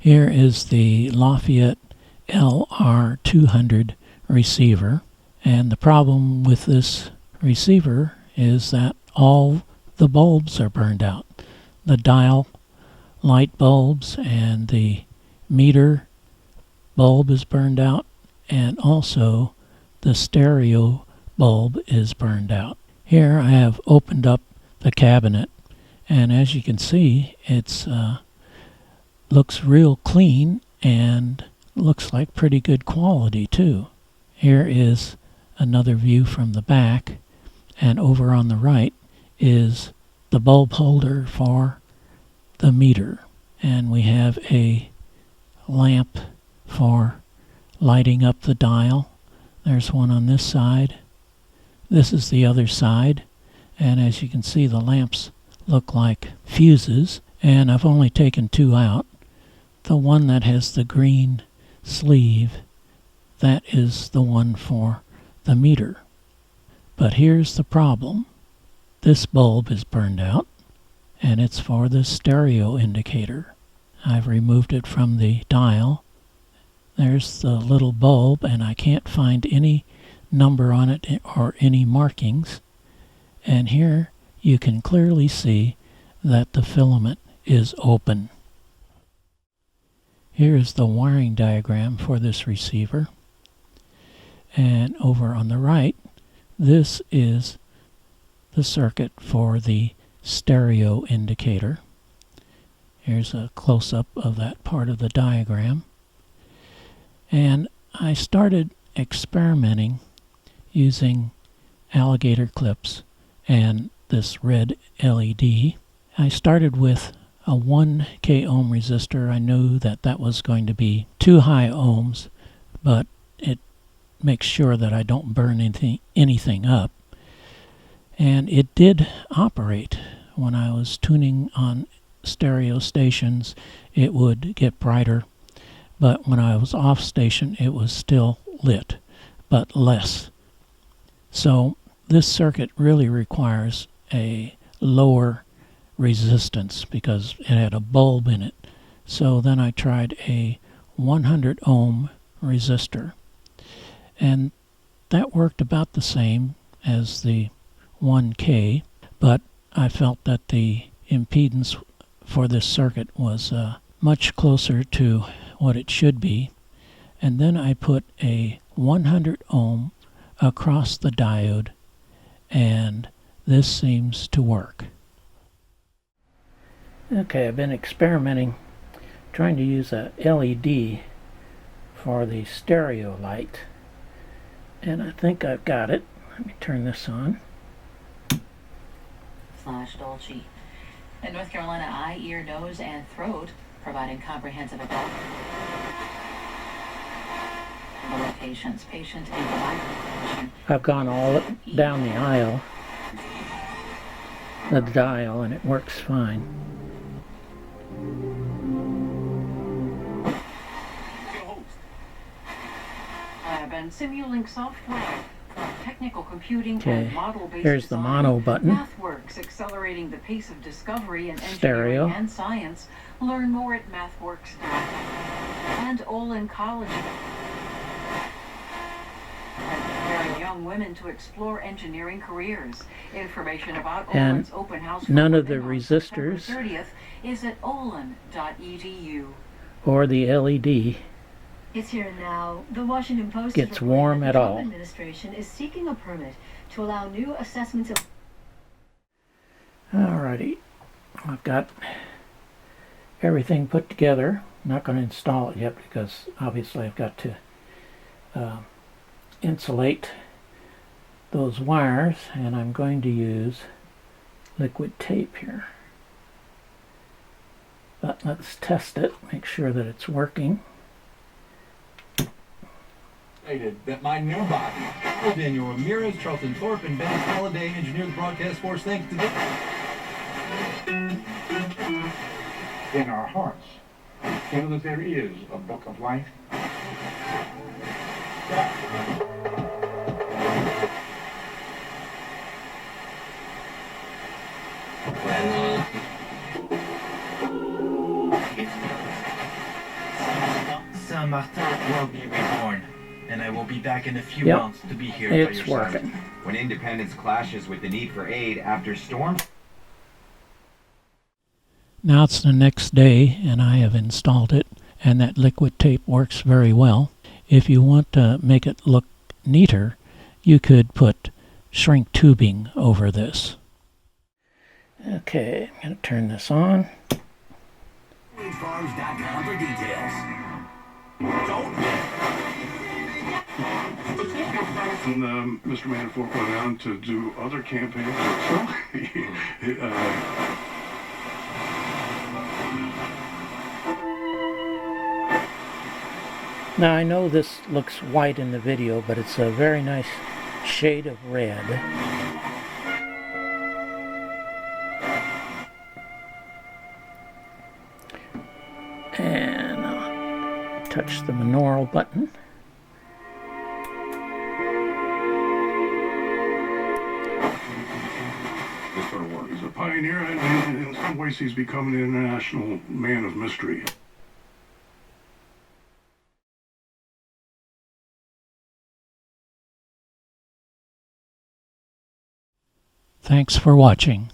Here is the Lafayette LR200 receiver, and the problem with this receiver is that all the bulbs are burned out. The dial light bulbs and the meter bulb is burned out, and also the stereo bulb is burned out. Here I have opened up the cabinet, and as you can see, it's looks real clean and looks like pretty good quality too. Here is another view from the back, and over on the right is the bulb holder for the meter, and we have a lamp for lighting up the dial. There's one on this side. This is the other side, and as you can see, the lamps look like fuses, and I've only taken two out. The one that has the green sleeve, that is the one for the meter. But here's the problem. This bulb is burned out, and it's for the stereo indicator. I've removed it from the dial. There's the little bulb, and I can't find any number on it or any markings. And here you can clearly see that the filament is open. Here is the wiring diagram for this receiver. And over on the right, this is the circuit for the stereo indicator. Here's a close-up of that part of the diagram. And I started experimenting using alligator clips and this red LED. I started with a 1 k ohm resistor. I knew that that was going to be too high ohms, but it makes sure that I don't burn anything up. And it did operate. When I was tuning on stereo stations, it would get brighter, but when I was off station, it was still lit, but less. So this circuit really requires a lower resistance because it had a bulb in it. So then I tried a 100 ohm resistor, and that worked about the same as the 1K, but I felt that the impedance for this circuit was much closer to what it should be, and then I put a 100 ohm across the diode, and this seems to work. Okay, I've been experimenting trying to use a LED for the stereo light, and I think I've got it. Let me turn this on. /Dolce. In North Carolina, eye, ear, nose, and throat, providing comprehensive adult patients, patient and provider. I've gone all down the aisle, the dial, and it works fine. I have been Simulink software. Technical computing Okay, and model-based here's the mono button. MathWorks, accelerating the pace of discovery in Stereo. engineering and science. Learn more at mathworks.com. And Olin College, preparing young women to explore engineering careers. Information about Olin's open house. None of the resistors 30th is at olin.edu. or the LED It's here now. The Washington Post gets warm at all. The Trump administration is seeking a permit to allow new assessments of... Alrighty, I've got everything put together. I'm not going to install it yet because obviously I've got to insulate those wires, and I'm going to use liquid tape here. But let's test it, make sure that it's working. That my new body, Daniel Ramirez, Charlton Thorpe, and Ben Halliday engineered the broadcast force. Thanks to in our hearts, know that there is a book of life. Saint-Martin will be reborn, and I will be back in a few Yep, months to be here it's by your side. working. When independence clashes with the need for aid after storms. Now it's the next day and I have installed it, and that liquid tape works very well. If you want to make it look neater, you could put shrink tubing over this. Okay, I'm going to turn this on. Farms.com for details. Don't And Mr. Manafort went on to do other campaigns. Now I know this looks white in the video, but it's a very nice shade of red. And I'll touch the monaural button. This sort of work. He's a pioneer, and in some ways he's become an international man of mystery. Thanks for watching.